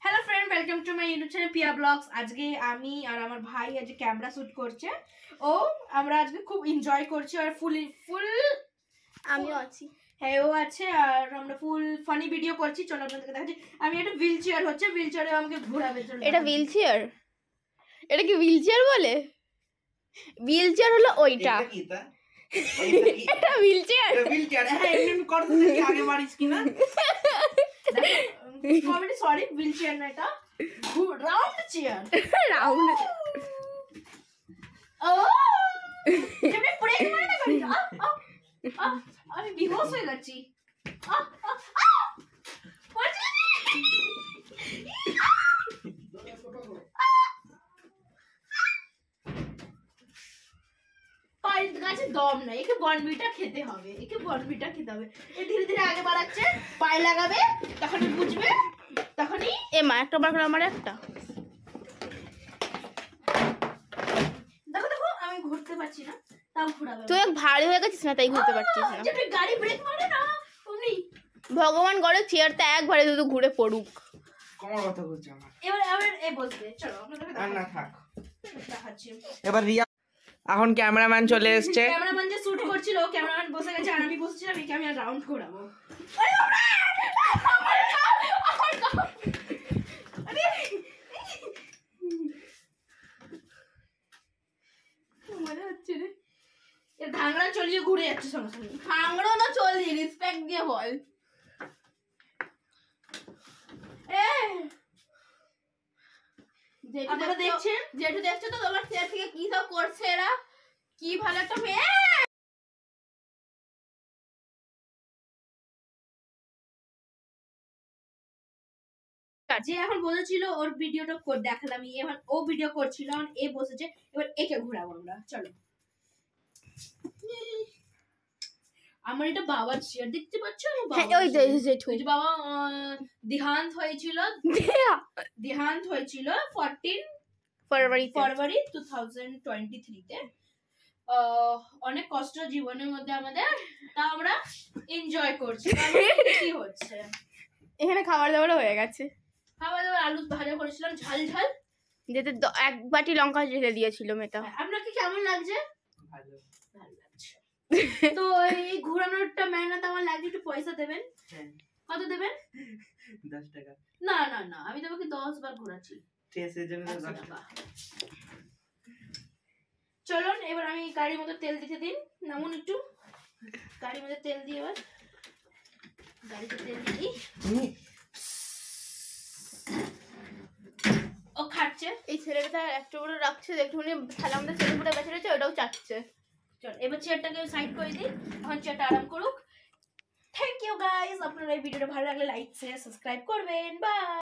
Hello friend, welcome to my YouTube channel Piya blogs. আজকে আমি আর আমার ভাই আজকে ক্যামেরা শুট করছে। ও আমরা আজকে খুব এনজয় করছি আর ফুল আমিও আছি। হ্যাঁ, ও আছে আর আমরা ফুল ফানি ভিডিও করছি। চলো আপনাদেরকে দেখাচ্ছি। আমি একটা হুইল চেয়ার হচ্ছে, হুইল চেয়ারে আমাকে ঘোরাবে। চলো। এটা হুইল চেয়ার? এটা কি হুইল চেয়ার বলে? হুইল চেয়ার হলো ওইটা। এটা হুইল চেয়ার? এটা হুইল চেয়ার। হ্যাঁ, এমনি করতে দেখি আগে মারিস কিনা। কমেন্ট সরি, হুইল চেয়ার না, এটা রাউন্ড চেয়ার। রাউন্ড। ও তুমি ব্রেক মারো না করি। আমি বিহোশ হয়ে গেছি। গাছে দম নাই, একে বনবিটা খেতে হবে, একে বনবিটা খেতে হবে। এ ধীরে ধীরে আগে বাড়াচ্ছে, পায়ে লাগাবে, তখনই বুঝবে, তখনই। এ মা, একটা বার করে আমার একটা। দেখো দেখো, আমি ঘুরতে পারছি না, তাও ঘোরাবে। তুই এক ভারী হয়ে গেছিস না, তাই ঘুরতে পারছিস না। যেটা গাড়ি ব্রেক মারে না অমনি। ভগবান করে চেয়ারটা একবারে শুধু ঘুরে পড়ুক। কোমর কথা বলছে আমার। এবার এ বসবে। চলো আপনাদের আর না থাক। দেখাচ্ছি। এবার রিয়া এখন ক্যামেরাম্যান চলে এসেছে। ক্যামেরাম্যান যে শুট করছিল, ক্যামেরাম্যান বসে গেছে আর আমি বসেছিলাম। একে আমি রাউন্ড ঘোরাবো। মজা হচ্ছে রে। এর ধাংড়া চলিয়ে ঘুরে যাচ্ছে সঙ্গে সঙ্গে। ভাঙড়ো না চলি, রেসপেক্ট দিয়ে বল। আপনারা দেখছেন, যেটু দেখছো তো তোমার চেয়ার থেকে কি সব করছে এরা। কি ভালো একটা মেয়ে। যে এখন বলেছিল ওর ভিডিওটা দেখালাম, এখন ও ভিডিও করছিল, এখন এ বসেছে। এবার একে ঘোরাবো আমরা। চলো। আমার এটা বাবার চেয়ার, দেখতে পাচ্ছ? ওই জেঠু। ওই যে বাবা দেহান্ত হয়েছিল 14 ফেব্রুয়ারি 2023 তে। অনেক কষ্ট জীবনের মধ্যে আমাদের, তা আমরা এনজয় করছি। কি হচ্ছে এখানে খাবার দাবারও হয়ে গেছে। খাবার দাবার আলু ভাজা করেছিলাম, ঝাল ঝাল, যেতে এক বাটি লঙ্কা ঢেলে দিয়েছিল মেয়েটা। আপনাকে কেমন লাগছে? ভালো। ভালো লাগছে। তো এই ঘোরানোরটা মেহনত আমার লাগছে, একটু পয়সা দেবেন। কত দেবেন? 10 টাকা। না না না, আমি তোমাকে 10 বার ঘোরাচ্ছি। টেসের জন্য 10 10 টাকা। চলুন, এবার আমি গাড়ির মধ্যে তেল দিতে দিন। নামুন একটু, গাড়ির মধ্যে তেল দিই। এবার গাড়িতে তেল দিই। ও খাচ্ছে। এই ছেলেটা একটু করে রাখছে, একটুখানি থালার মধ্যে ছেলে পুরো বেঁচে রয়েছে, ওটাও চাচ্ছে। চল, এবার চেয়ারটাকে সাইড করে দিই, এখন চেয়ারটা আরাম করুক। Thank you guys. আপনারা এই ভিডিওটা ভালো লাগলে লাইক শেয়ার সাবস্ক্রাইব করবেন। বাই।